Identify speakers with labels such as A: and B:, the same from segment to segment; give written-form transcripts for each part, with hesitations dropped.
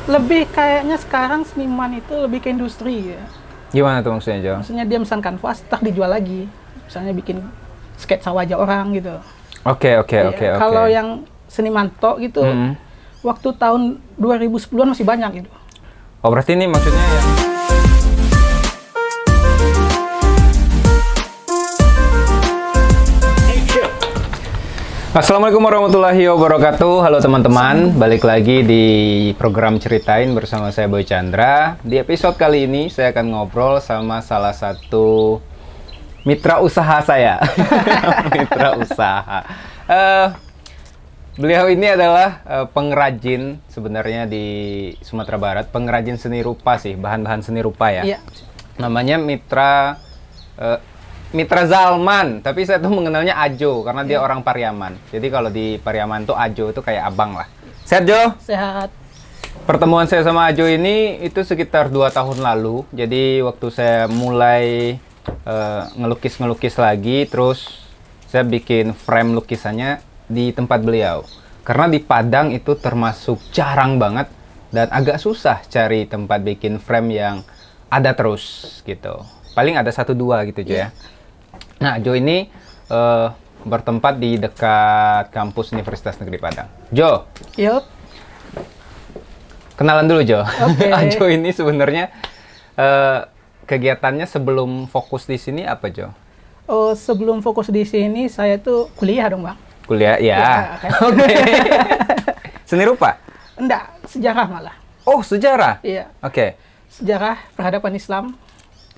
A: Lebih kayaknya sekarang seniman itu lebih ke industri ya.
B: Gimana tuh maksudnya, Jo?
A: Maksudnya dia mesan kanvas, tak dijual lagi. Misalnya bikin sketsa wajah orang gitu.
B: Oke.
A: Kalau yang seniman tok gitu, waktu tahun 2010-an masih banyak gitu.
B: Oh, berarti ini maksudnya yang... Assalamualaikum warahmatullahi wabarakatuh. Halo teman-teman, balik lagi di program Ceritain bersama saya Boy Chandra. Di episode kali ini saya akan ngobrol sama salah satu mitra usaha saya. Mitra usaha. Beliau ini adalah pengrajin sebenarnya di Sumatera Barat, pengrajin seni rupa sih, bahan-bahan seni rupa ya.
A: Iya.
B: Namanya Mitra Zalman, tapi saya tuh mengenalnya Ajo karena dia orang Pariaman. Jadi kalau di Pariaman tuh Ajo tuh kayak abang lah. Sehat, Jo?
A: Sehat.
B: Pertemuan saya sama Ajo ini itu sekitar 2 tahun lalu. Jadi waktu saya mulai ngelukis-ngelukis lagi, terus saya bikin frame lukisannya di tempat beliau. Karena di Padang itu termasuk jarang banget dan agak susah cari tempat bikin frame yang ada terus gitu. Paling ada 1-2 gitu, Jo ya. Nah, Jo ini bertempat di dekat kampus Universitas Negeri Padang. Jo,
A: Yup.
B: kenalan dulu, Jo.
A: Oke.
B: Jo ini sebenarnya kegiatannya sebelum fokus di sini apa, Jo?
A: Oh, sebelum fokus di sini, saya tuh kuliah dong, Bang.
B: Kuliah, ya.
A: Oke.
B: Oke. Seni rupa?
A: Enggak, sejarah malah.
B: Oh, sejarah?
A: Iya.
B: Oke.
A: Sejarah peradaban Islam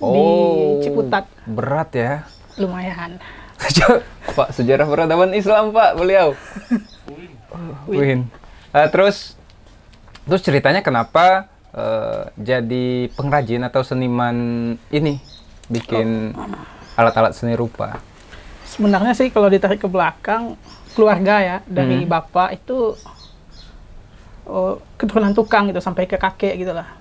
A: di
B: Oh,
A: Ciputat.
B: berat ya.
A: Lumayan.
B: Pak, sejarah peradaban Islam, Pak, beliau. Win. Terus ceritanya kenapa jadi pengrajin atau seniman ini bikin alat-alat seni rupa?
A: Sebenarnya sih kalau ditarik ke belakang, keluarga ya, dari bapak itu keturunan tukang gitu, sampai ke kakek gitu lah.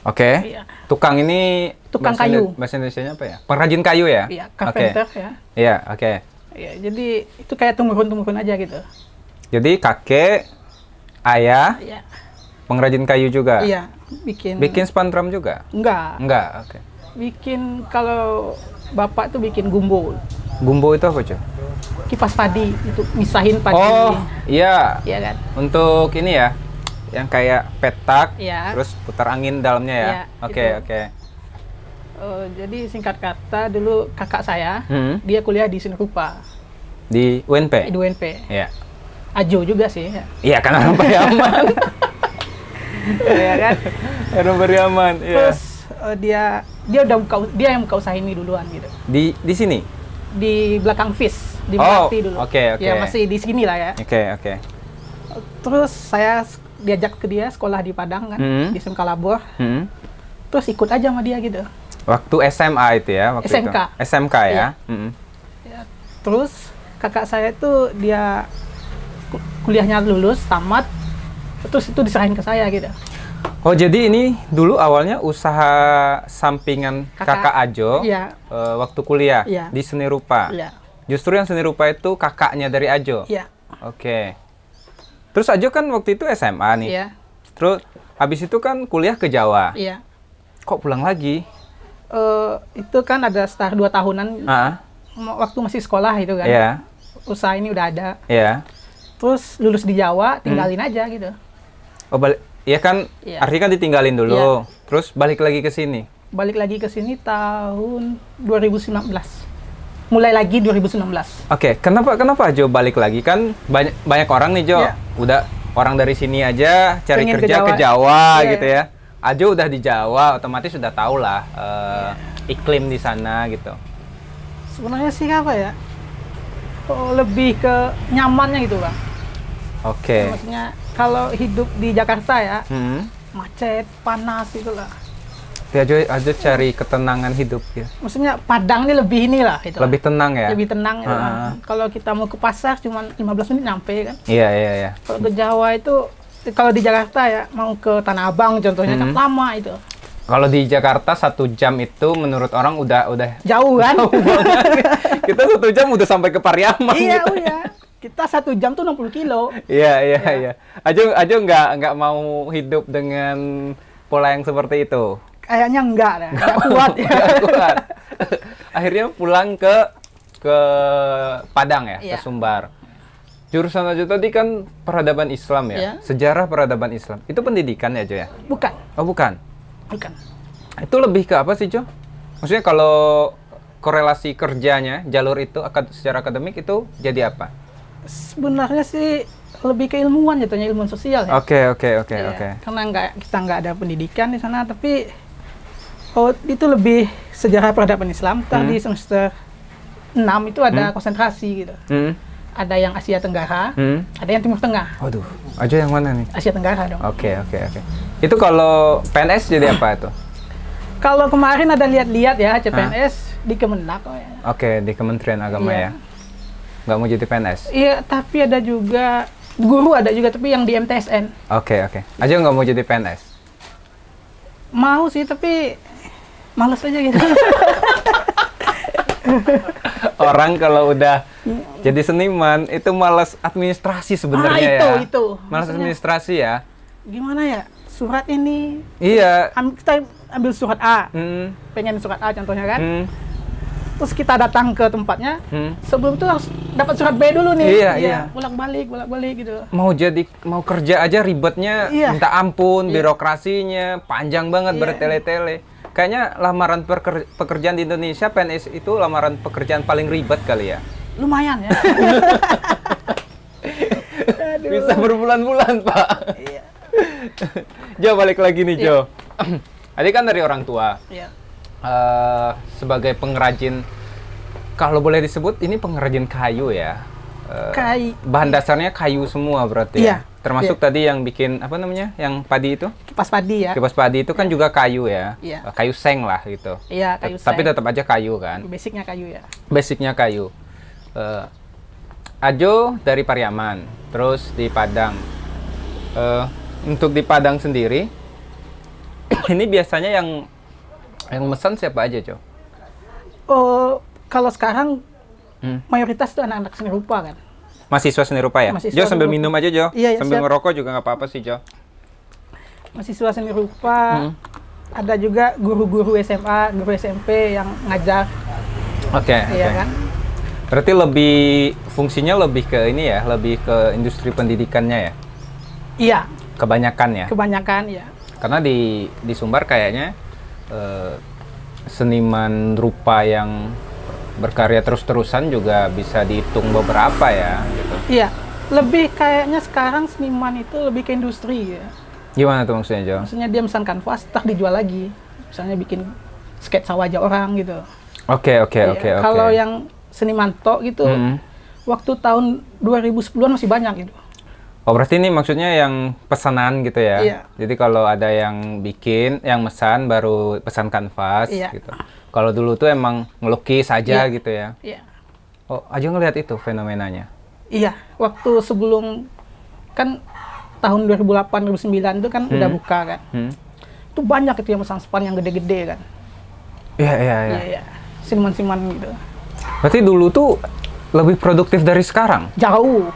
B: Oke.
A: Iya.
B: Tukang ini
A: Tukang kayu.
B: Bahasa Indonesianya apa ya? Pengrajin kayu ya?
A: Iya, carpenter ya.
B: Iya, oke.
A: Iya, jadi itu kayak tumurun-tumurun aja gitu.
B: Jadi kakek, ayah,
A: Iya.
B: pengrajin kayu juga?
A: Iya, bikin.
B: Bikin spandram juga?
A: Enggak.
B: Enggak, oke.
A: Bikin kalau bapak tuh bikin gumbo.
B: Gumbo itu apa, Cok?
A: Kipas padi, itu misahin padi.
B: Oh, iya.
A: Iya kan?
B: Untuk ini ya, yang kayak petak,
A: Iya.
B: terus putar angin dalamnya ya?
A: Iya,
B: Oke,
A: itu.
B: oke.
A: Jadi singkat kata, dulu kakak saya, dia kuliah di seni rupa,
B: Di UNP?
A: di UNP.
B: Iya.
A: Ajo juga sih. Ya.
B: Iya, kan orang Pariaman.
A: Iya kan?
B: Orang Pariaman, iya.
A: Terus dia yang buka usaha ini duluan gitu.
B: Di sini?
A: Di belakang FIS, di
B: Oh,
A: Melati dulu.
B: oke.
A: Ya masih di sini lah ya.
B: Oke.
A: Terus saya diajak ke dia sekolah di Padang kan, di SMK Labor. Terus ikut aja sama dia gitu.
B: Waktu SMA itu ya? Waktu
A: SMK.
B: Itu. SMK ya?
A: Iya. Ya, terus kakak saya tuh dia kuliahnya lulus, tamat, terus itu diserahin ke saya gitu.
B: Oh, jadi ini dulu awalnya usaha sampingan kakak Ajo
A: Iya.
B: Waktu kuliah
A: Iya.
B: di seni rupa.
A: Iya.
B: Justru yang seni rupa itu kakaknya dari Ajo.
A: Iya.
B: Oke. Terus Ajo kan waktu itu SMA nih.
A: Iya.
B: Terus habis itu kan kuliah ke Jawa.
A: Iya.
B: Kok pulang lagi?
A: Itu kan ada sekitar 2 tahunan waktu masih sekolah itu kan.
B: Iya.
A: Usaha ini udah ada.
B: Iya.
A: Terus lulus di Jawa, tinggalin aja gitu.
B: Oh, balik. Iya kan,
A: Iya.
B: artinya kan ditinggalin dulu.
A: Iya.
B: Terus balik lagi ke sini.
A: Balik lagi ke sini tahun 2019. Mulai lagi 2019.
B: Oke, kenapa Ajo balik lagi? Kan banyak orang nih, Jo.
A: Iya.
B: Udah orang dari sini aja cari
A: Pengen
B: kerja
A: ke
B: ke
A: Jawa.
B: Jawa
A: Iya.
B: gitu ya. Ajo udah di Jawa, otomatis sudah tahu lah iklim di sana gitu.
A: Sebenarnya sih apa ya? Lebih ke nyamannya gitu, Bang.
B: Oke.
A: Maksudnya kalau hidup di Jakarta ya,
B: Hmm.
A: macet, panas itulah.
B: Ajo cari ketenangan hidup ya.
A: Maksudnya Padang ini lebih inilah gitu.
B: Lebih tenang ya.
A: Lebih tenang gitu.
B: Ah.
A: Kalau kita mau ke pasar cuma 15 menit nyampe kan.
B: Iya.
A: Kalau ke Jawa itu kalau di Jakarta ya mau ke Tanah Abang contohnya kan lama itu.
B: Kalau di Jakarta 1 jam itu menurut orang udah
A: Jauh kan?
B: Kita 1 jam udah sampai ke Pariaman.
A: Iya,
B: gitu.
A: iya. Kita 1 jam tuh 60 kilo.
B: Iya, iya,
A: Ya.
B: iya. Ajo nggak mau hidup dengan pola yang seperti itu.
A: Kayaknya enggak deh, enggak kuat ya.
B: Nggak kuat. Akhirnya pulang ke Padang ya,
A: Iya.
B: ke Sumbar. Jurusan Ajo tadi kan peradaban Islam ya,
A: Iya.
B: sejarah peradaban Islam. Itu pendidikan ya, Jo ya?
A: Bukan,
B: Oh, bukan.
A: bukan.
B: Itu lebih ke apa sih, Jo? Maksudnya kalau korelasi kerjanya, jalur itu secara akademik itu jadi apa?
A: Sebenarnya sih lebih ke ilmuwan jatuhnya, ilmuwan sosial ya.
B: Oke.
A: Iya, Karena kita nggak ada pendidikan di sana, tapi itu lebih sejarah peradaban Islam. Tadi semester 6 itu ada konsentrasi gitu. Ada yang Asia Tenggara, ada yang Timur Tengah.
B: Waduh, Ajo yang mana nih?
A: Asia Tenggara dong.
B: Oke. Itu kalau PNS jadi apa itu?
A: Kalau kemarin ada lihat-lihat ya CPNS di Kemenak.
B: Oke, di Kementerian Agama
A: Iya.
B: ya. Nggak mau jadi PNS?
A: Iya, tapi ada juga guru, ada juga tapi yang di MTSN.
B: Oke. Ajo nggak mau jadi PNS?
A: Mau sih, tapi males aja gitu.
B: Orang kalau udah jadi seniman itu malas administrasi sebenarnya ya.
A: Itu.
B: Malas
A: Maksudnya,
B: administrasi ya.
A: gimana ya? Surat ini
B: Iya.
A: kita ambil surat A,
B: Hmm.
A: pengen surat A contohnya kan.
B: Hmm.
A: Terus kita datang ke tempatnya.
B: Hmm.
A: Sebelum itu harus dapat surat B dulu nih.
B: Iya.
A: Bolak-balik gitu.
B: Mau kerja aja ribetnya
A: Iya.
B: minta ampun, birokrasinya panjang banget
A: Iya.
B: bertele-tele. Kayaknya lamaran pekerjaan di Indonesia PNS itu lamaran pekerjaan paling ribet kali ya.
A: Lumayan ya.
B: Bisa berbulan-bulan, Pak.
A: Iya.
B: Jo, balik lagi nih, Jo. Tadi kan dari orang tua.
A: Iya.
B: Sebagai pengrajin, kalau boleh disebut ini pengrajin kayu ya. Bahan dasarnya kayu semua berarti
A: Iya.
B: ya. Termasuk tadi yang bikin apa namanya? Yang padi itu?
A: Kipas padi ya.
B: Kipas padi itu kan juga kayu ya.
A: Iya.
B: Kayu seng lah gitu.
A: Iya, kayu
B: Tapi
A: seng.
B: tetap aja kayu kan.
A: Basicnya kayu ya.
B: Basicnya kayu. Ajo dari Pariaman, terus di Padang. Untuk di Padang sendiri, ini biasanya yang mesan siapa aja, Jo?
A: Oh, kalau sekarang mayoritas tuh anak-anak seni rupa kan.
B: Mahasiswa seni rupa ya?
A: Mahasiswa
B: Jo, sambil
A: seni rupa.
B: minum aja, Jo.
A: Iya,
B: Sambil
A: siap.
B: ngerokok juga nggak apa-apa sih, Jo.
A: Mahasiswa seni rupa. Ada juga guru-guru SMA, guru SMP yang ngajar.
B: Oke.
A: Iya kan?
B: Berarti fungsinya lebih ke ini ya, lebih ke industri pendidikannya ya?
A: Iya,
B: Kebanyakan ya?
A: kebanyakan ya.
B: Karena di Sumbar kayaknya seniman rupa yang berkarya terus-terusan juga bisa dihitung beberapa ya gitu.
A: Iya, lebih kayaknya sekarang seniman itu lebih ke industri ya.
B: Gimana tuh maksudnya, Jo?
A: Maksudnya dia mesan kanvas, tak dijual lagi. Misalnya bikin sketsa wajah orang gitu.
B: Oke.
A: Iya, kalau yang seniman tok gitu, waktu tahun 2010-an masih banyak gitu.
B: Oh, berarti ini maksudnya yang pesanan gitu ya?
A: Iya.
B: Jadi kalau ada yang bikin, yang mesan baru pesan kanvas
A: Iya.
B: gitu. Kalau dulu tuh emang ngelukis aja
A: Iya.
B: gitu ya?
A: Iya.
B: Oh, Ajo ngeliat itu fenomenanya?
A: Iya, waktu sebelum kan tahun 2008-2009 itu kan udah buka kan. Itu banyak itu yang mesan span yang gede-gede kan.
B: Iya.
A: Iya. Seniman-seniman gitu.
B: Berarti dulu tuh lebih produktif dari sekarang?
A: Jauh.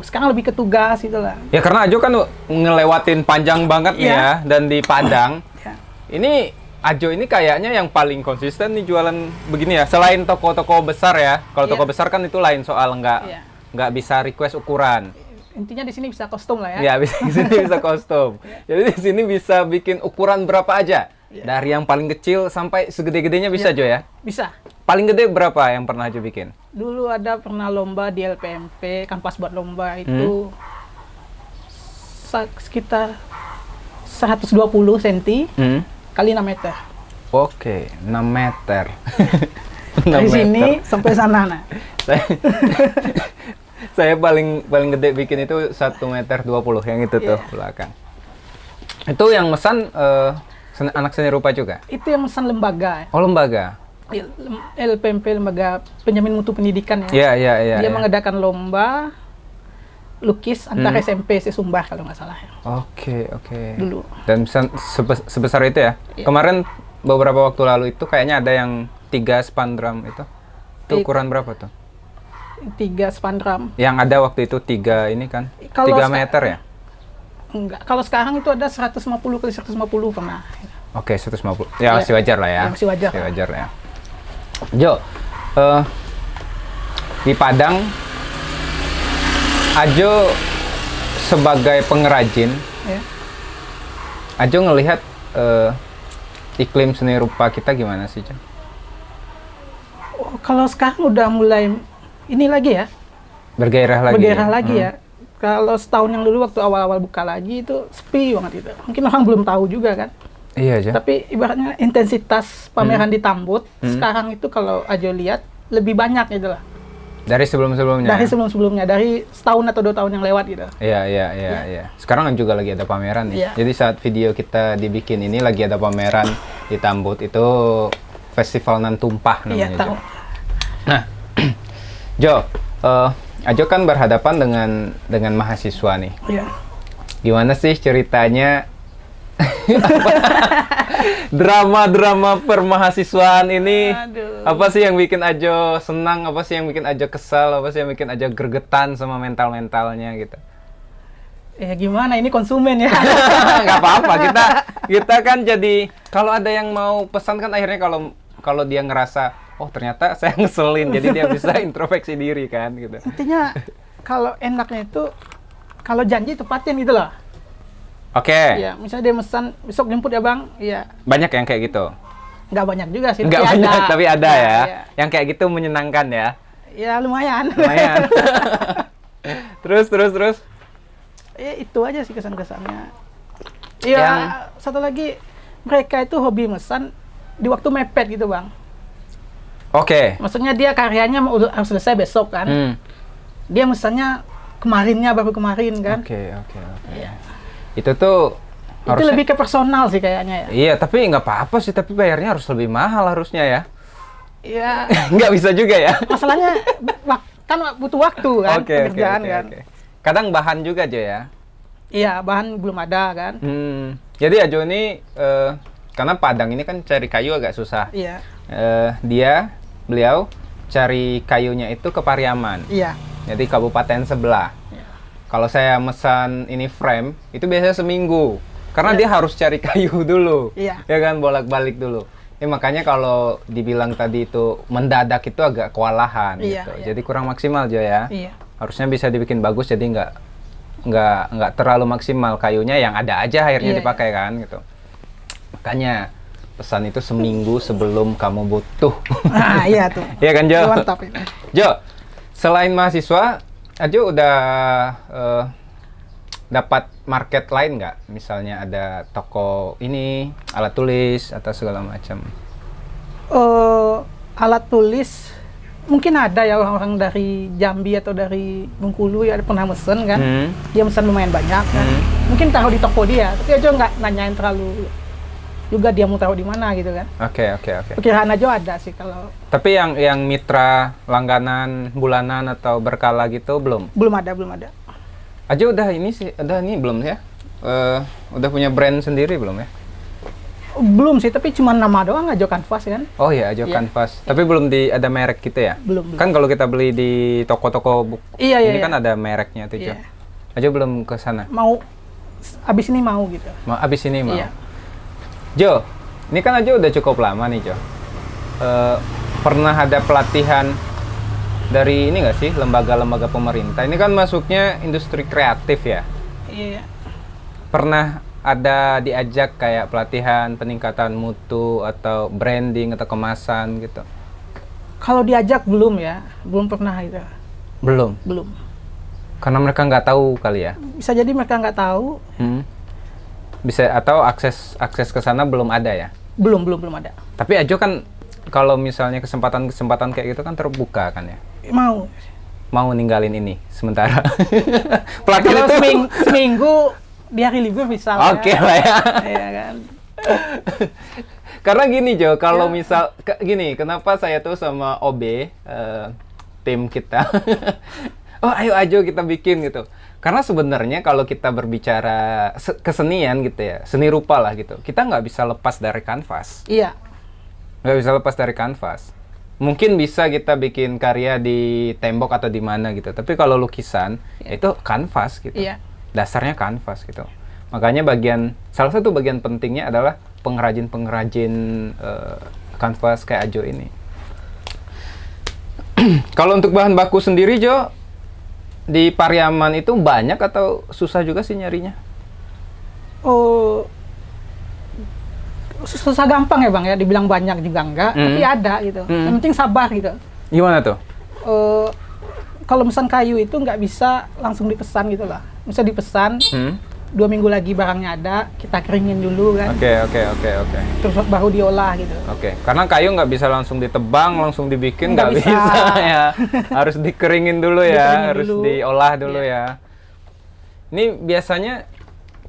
A: Sekarang lebih ke tugas gitu lah.
B: Ya karena Ajo kan ngelewatin panjang banget nih
A: Iya.
B: ya, dan di Padang.
A: Ya.
B: Ini Ajo ini kayaknya yang paling konsisten nih jualan begini ya, selain toko-toko besar ya. Kalau
A: Iya.
B: toko besar kan itu lain soal
A: Iya.
B: nggak bisa request ukuran.
A: Intinya di sini bisa kostum lah ya.
B: Ya, bisa di sini bisa kostum. Jadi di sini bisa bikin ukuran berapa aja. Dari yang paling kecil sampai segede-gedenya bisa, Jo ya.
A: Bisa.
B: Paling gede berapa yang pernah Ajo bikin?
A: Dulu ada pernah lomba di LPMP, kanvas buat lomba itu sekitar 120 cm kali 6 meter.
B: Oke, 6 meter. 6
A: Dari
B: meter.
A: sini sampai sana. Nah.
B: Saya paling gede bikin itu 1,20 meter yang itu tuh belakang. Itu yang mesan anak seni rupa juga?
A: Itu yang mesan lembaga.
B: Oh, lembaga.
A: LPMP, Lembaga Penjamin Mutu Pendidikan ya.
B: Iya.
A: Dia mengadakan lomba lukis antar SMP se-Sumbar kalau nggak salah ya.
B: Oke.
A: Dulu.
B: Dan sebesar itu ya?
A: Iya.
B: Kemarin beberapa waktu lalu itu kayaknya ada yang 3 spandram itu. Itu ukuran berapa tuh?
A: 3 spandram.
B: Yang ada waktu itu 3 ini kan?
A: Kalau
B: 3 meter ya?
A: Enggak. Kalau sekarang itu ada 150 kali 150 pernah.
B: Oke, 150. Ya, masih wajar lah ya.
A: Ya, masih wajar.
B: Masih wajar ya. Jo, di Padang, Ajo sebagai pengrajin,
A: Ya.
B: Ajo ngelihat iklim seni rupa kita gimana sih, Jo?
A: Oh, kalau sekarang udah mulai ini lagi ya,
B: Bergairah lagi.
A: bergairah lagi ya. Kalau setahun yang dulu waktu awal-awal buka lagi itu sepi banget gitu. Mungkin orang belum tahu juga kan.
B: Iya, Jo.
A: Tapi ibaratnya intensitas pameran di Tambut sekarang itu kalau Ajo lihat lebih banyak gitu lah.
B: Dari sebelum-sebelumnya.
A: Dari sebelum-sebelumnya, dari setahun atau 2 tahun yang lewat gitu.
B: Iya. Sekarang kan juga lagi ada pameran nih.
A: Iya.
B: Jadi saat video kita dibikin ini lagi ada pameran di Tambut, itu Festival Nan Tumpah namanya.
A: Iya, tahu.
B: Jo. Nah, Jo, Ajo kan berhadapan dengan mahasiswa nih.
A: Iya.
B: Gimana sih ceritanya drama-drama permahasiswaan ini?
A: Aduh.
B: Apa sih yang bikin Ajo senang? Apa sih yang bikin Ajo kesal? Apa sih yang bikin Ajo gregetan sama mental-mentalnya gitu?
A: Ya gimana, ini konsumen ya.
B: Nggak apa-apa, kita kan jadi kalau ada yang mau pesan kan akhirnya kalau dia ngerasa oh ternyata saya ngeselin, jadi dia bisa introspeksi diri kan gitu.
A: Intinya kalau enaknya itu kalau janji tepatin gitu loh.
B: Oke.
A: Ya, misalnya dia pesan besok jemput ya bang, ya
B: Banyak yang kayak gitu.
A: nggak banyak juga sih.
B: Nggak
A: tapi
B: banyak, tapi ada ya.
A: Ya.
B: Yang kayak gitu menyenangkan ya.
A: Ya lumayan.
B: Lumayan. Terus.
A: Ya itu aja sih kesan-kesannya. Ya
B: Yang-
A: satu lagi, mereka itu hobi mesan di waktu mepet gitu bang.
B: Oke.
A: Maksudnya dia karyanya harus selesai besok kan. Dia mesannya kemarinnya baru kemarin kan.
B: Oke.
A: Iya.
B: Itu tuh
A: Itu
B: harusnya,
A: lebih ke personal sih kayaknya ya.
B: iya, tapi nggak apa-apa sih, tapi bayarnya harus lebih mahal harusnya ya.
A: Ya
B: Nggak bisa juga ya.
A: masalahnya kan butuh waktu kan pekerjaan kan.
B: Kadang bahan juga aja ya.
A: Iya, bahan belum ada kan.
B: Jadi Ajo ini karena Padang ini kan cari kayu agak susah.
A: Iya.
B: Beliau cari kayunya itu ke Pariaman.
A: Iya.
B: Jadi kabupaten sebelah.
A: Iya.
B: Kalau saya mesan ini frame, itu biasanya seminggu. Karena
A: Iya.
B: dia harus cari kayu dulu.
A: Iya.
B: Ya kan, bolak-balik dulu. Makanya kalau dibilang tadi itu mendadak itu agak kewalahan
A: Iya,
B: gitu.
A: iya.
B: Jadi kurang maksimal Jo ya.
A: Iya.
B: Harusnya bisa dibikin bagus, jadi nggak terlalu maksimal kayunya, yang ada aja akhirnya
A: Iya,
B: dipakai kan gitu. Makanya pesan itu seminggu sebelum kamu butuh.
A: Nah, iya tuh.
B: Iya kan Jo?
A: Mantap itu.
B: Jo, selain mahasiswa, Ajo udah dapat market lain nggak? Misalnya ada toko ini, alat tulis, atau segala macam.
A: Alat tulis mungkin ada ya orang-orang dari Jambi atau dari Bengkulu ya pernah mesen kan. Dia mesen lumayan banyak kan. Mungkin taruh di toko dia, tapi aja nggak nanyain terlalu juga dia mau taruh di mana gitu kan.
B: Oke.
A: Perkiraan aja ada sih kalau
B: Tapi yang mitra langganan bulanan atau berkala gitu belum?
A: belum ada.
B: Ajo udah ini belum ya? Udah punya brand sendiri belum ya?
A: Belum sih, tapi cuma nama doang Ajo Canvas kan.
B: Oh iya, Ajo
A: Iya.
B: Canvas. Tapi belum ada merek gitu ya?
A: Belum.
B: Kan kalau kita beli di toko-toko buku
A: Iya,
B: ini
A: iya.
B: kan ada mereknya tuh, Jo.
A: Iya.
B: Ajo belum ke sana.
A: Mau abis ini mau gitu.
B: Abis ini mau.
A: Iya.
B: Jo, ini kan Ajo udah cukup lama nih, Jo. Pernah ada pelatihan dari ini nggak sih, lembaga-lembaga pemerintah? Ini kan masuknya industri kreatif ya.
A: Iya.
B: Pernah ada diajak kayak pelatihan peningkatan mutu atau branding atau kemasan gitu?
A: Kalau diajak belum ya, belum pernah itu.
B: Belum. Karena mereka nggak tahu kali ya.
A: Bisa jadi mereka nggak tahu.
B: Bisa, atau akses ke sana belum ada ya.
A: Belum ada.
B: Tapi Ajo kan kalau misalnya kesempatan kayak gitu kan terbuka kan ya.
A: Mau
B: Ninggalin ini sementara. Pelatihan
A: kalau
B: itu
A: seminggu di hari libur misalnya.
B: Oke lah ya.
A: Iya kan.
B: Karena gini Jo, kalau
A: Ya.
B: misal gini, kenapa saya tuh sama OB tim kita, oh ayo Ajo kita bikin gitu. Karena sebenarnya kalau kita berbicara kesenian gitu ya, seni rupa lah gitu, kita nggak bisa lepas dari kanvas.
A: Iya.
B: Nggak bisa lepas dari kanvas. mungkin bisa kita bikin karya di tembok atau di mana gitu. Tapi kalau lukisan itu kanvas gitu.
A: Iya.
B: Dasarnya kanvas gitu. Makanya salah satu bagian pentingnya adalah pengrajin-pengrajin kanvas kayak Ajo ini. Kalau untuk bahan baku sendiri, Jo, di Pariaman itu banyak atau susah juga sih nyarinya?
A: Oh, susah gampang ya Bang ya, dibilang banyak juga enggak, tapi ada gitu. Yang penting sabar gitu.
B: Gimana tuh?
A: Kalau pesan kayu itu nggak bisa langsung dipesan gitu lah. Bisa dipesan, 2 minggu lagi barangnya ada, kita keringin dulu kan.
B: Oke.
A: Terus baru diolah gitu.
B: Oke, karena kayu nggak bisa langsung ditebang, langsung dibikin, nggak
A: Nggak
B: bisa.
A: bisa.
B: Ya. Harus dikeringin dulu ya,
A: Dikeringin
B: harus
A: dulu.
B: diolah dulu ya. Ini biasanya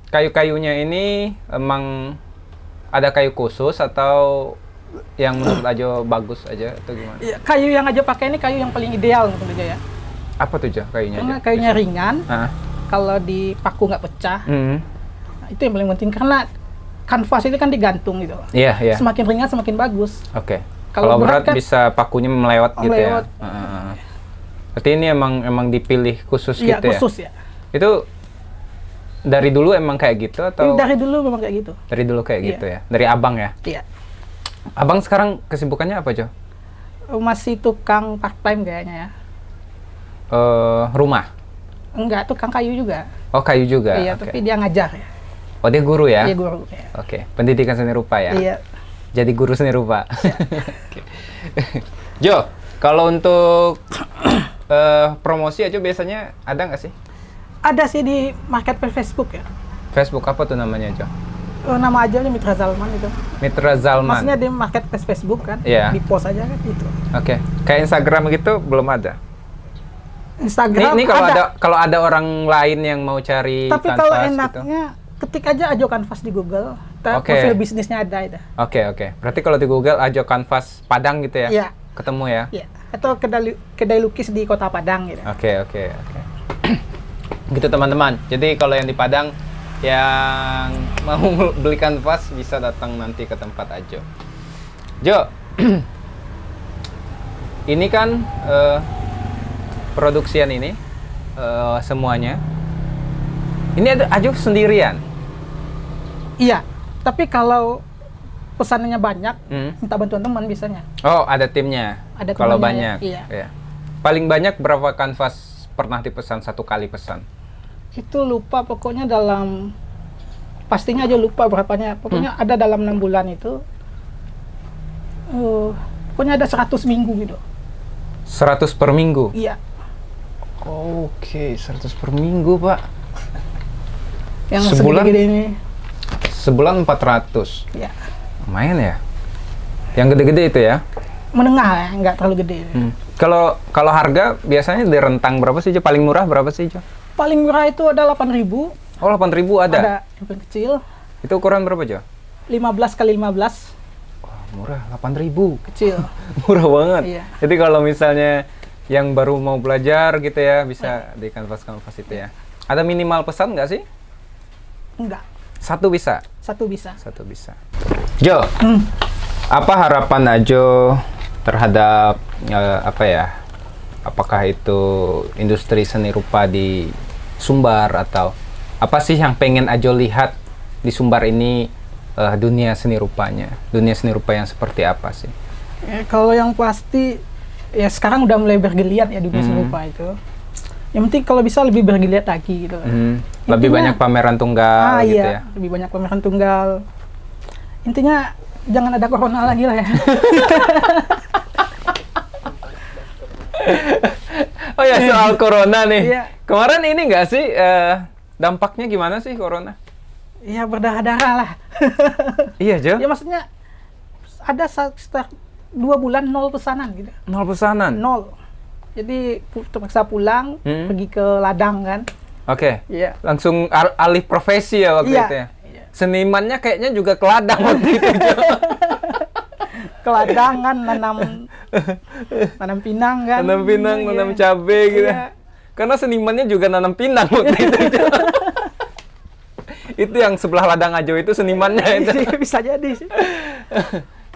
B: kayu-kayunya ini emang ada kayu khusus atau yang menurut Ajo bagus aja atau gimana?
A: Ya, kayu yang aja pakai ini kayu yang paling ideal menurut aja ya.
B: Apa tuh, Jo, kayunya
A: Karena
B: aja?
A: kayunya ringan,
B: Ah.
A: kalau dipaku nggak pecah.
B: Hmm.
A: Nah, itu yang paling penting karena kanvas itu kan digantung gitu.
B: Iya.
A: Semakin ringan semakin bagus.
B: Oke.
A: Kalau
B: Kalau berat
A: berat kan
B: bisa pakunya melewat gitu
A: melewat.
B: ya. Berarti ini emang dipilih khusus
A: Iya,
B: gitu ya?
A: khusus ya.
B: Itu dari dulu emang kayak gitu atau
A: Dari dulu memang kayak gitu.
B: dari dulu kayak
A: Iya.
B: gitu ya? Dari abang ya?
A: Iya.
B: Abang sekarang kesibukannya apa, Jo?
A: Masih tukang part time kayaknya ya.
B: Rumah?
A: Enggak, tukang kayu juga.
B: Oh, kayu juga?
A: Iya,
B: Oke.
A: tapi dia ngajar ya.
B: Oh, dia guru ya?
A: Dia guru ya.
B: Oke, pendidikan seni rupa ya?
A: Iya.
B: Jadi guru seni rupa. Oke. Jo, kalau untuk promosi aja biasanya ada nggak sih?
A: Ada sih di marketplace Facebook ya.
B: Facebook apa tuh namanya, Jo?
A: Nama aja Mitra Zalman itu.
B: Mitra Zalman.
A: Maksudnya di marketplace Facebook kan.
B: Iya.
A: Di post aja kan gitu.
B: Oke. Kayak Instagram gitu belum ada.
A: Instagram
B: Ini kalau ada orang lain yang mau cari
A: Tapi
B: kanvas
A: kalau
B: gitu.
A: enaknya ketik aja Ajo Kanvas di Google.
B: Oke.
A: Profil bisnisnya ada itu.
B: Oke. Berarti kalau di Google Ajo Kanvas Padang gitu ya?
A: Iya.
B: Ketemu ya?
A: Iya. Atau kedai lukis di Kota Padang gitu.
B: Oke. Gitu teman-teman. Jadi kalau yang di Padang yang mau beli kanvas bisa datang nanti ke tempat Ajo. Jo, ini kan produksian ini semuanya. Ini ada Ajo sendirian.
A: Iya. Tapi kalau pesanannya banyak,
B: Hmm.
A: minta bantuan teman biasanya.
B: Oh, ada timnya.
A: Ada
B: Kalau
A: temannya,
B: banyak.
A: iya.
B: Ya. Paling banyak berapa kanvas pernah dipesan satu kali pesan?
A: Itu lupa pokoknya pastinya aja lupa berapanya. Pokoknya ada dalam 6 bulan itu. Pokoknya ada 100 minggu gitu.
B: 100 per minggu?
A: Iya.
B: Oke, 100 per minggu, Pak.
A: Yang
B: Sebulan?
A: segede-gede ini.
B: Sebulan 400.
A: Ya.
B: Lumayan ya? Yang gede-gede itu ya?
A: Menengah ya, nggak terlalu gede.
B: Kalau harga biasanya di rentang berapa sih, Jo? Paling murah berapa sih, Jo?
A: Paling murah itu ada 8.000.
B: Oh, 8.000 ada?
A: Ada yang paling kecil.
B: Itu ukuran berapa, Jo?
A: 15 kali 15
B: Wah, murah, 8.000.
A: kecil.
B: Murah banget.
A: Iya.
B: Jadi kalau misalnya yang baru mau belajar gitu ya, bisa di kanvas-kanvas itu ya. Ada minimal pesan nggak sih?
A: Enggak.
B: Satu bisa?
A: Satu bisa.
B: Satu bisa. Jo, apa harapan Ajo terhadap apakah itu industri seni rupa di Sumbar atau apa sih yang pengen Ajo lihat di Sumbar ini, dunia seni rupanya, dunia seni rupa yang seperti apa sih?
A: Kalau yang pasti ya sekarang udah mulai bergeliat ya dunia seni rupa itu. Yang penting kalau bisa lebih bergeliat lagi gitu.
B: Lebih banyak pameran tunggal gitu
A: iya,
B: ya.
A: lebih banyak pameran tunggal. Intinya jangan ada corona lagi lah ya.
B: Oh ya, soal corona nih.
A: Iya.
B: Kemarin ini nggak sih, dampaknya gimana sih corona?
A: Ya berdarah-darah lah.
B: Iya, Jo.
A: Ya maksudnya ada sekitar 2 bulan 0 pesanan gitu.
B: 0 pesanan?
A: 0. Jadi terpaksa pulang, pergi ke ladang kan.
B: Oke.
A: Iya.
B: Langsung alih profesi ya waktu
A: Iya.
B: itu ya?
A: Iya.
B: Senimannya kayaknya juga ke ladang waktu itu, Jo.
A: Ke ladang kan, nanam pinang kan.
B: Nanam pinang,
A: Iya.
B: nanam cabai gitu.
A: Iya.
B: Karena senimannya juga nanam pinang waktu itu, Jo. Itu yang sebelah ladang Ajo itu senimannya itu.
A: Bisa jadi sih.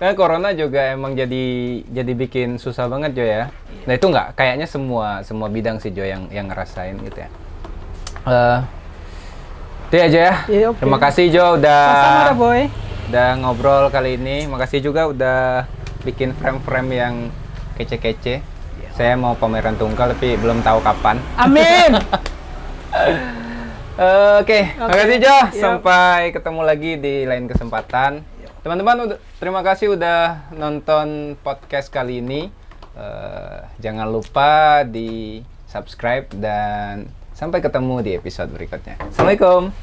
B: Karena corona juga emang jadi bikin susah banget Jo ya. Nah itu nggak kayaknya semua bidang sih Jo yang ngerasain gitu ya. Itu aja ya.
A: Iya, oke.
B: Terima kasih Jo
A: Sama-sama Boy.
B: udah ngobrol kali ini. Makasih juga udah bikin frame-frame yang kece-kece. Saya mau pameran tunggal tapi belum tahu kapan.
A: Amin.
B: Oke, makasih Jo. Sampai ketemu lagi di lain kesempatan. Teman-teman, terima kasih udah nonton podcast kali ini. Jangan lupa di subscribe dan sampai ketemu di episode berikutnya. Assalamualaikum.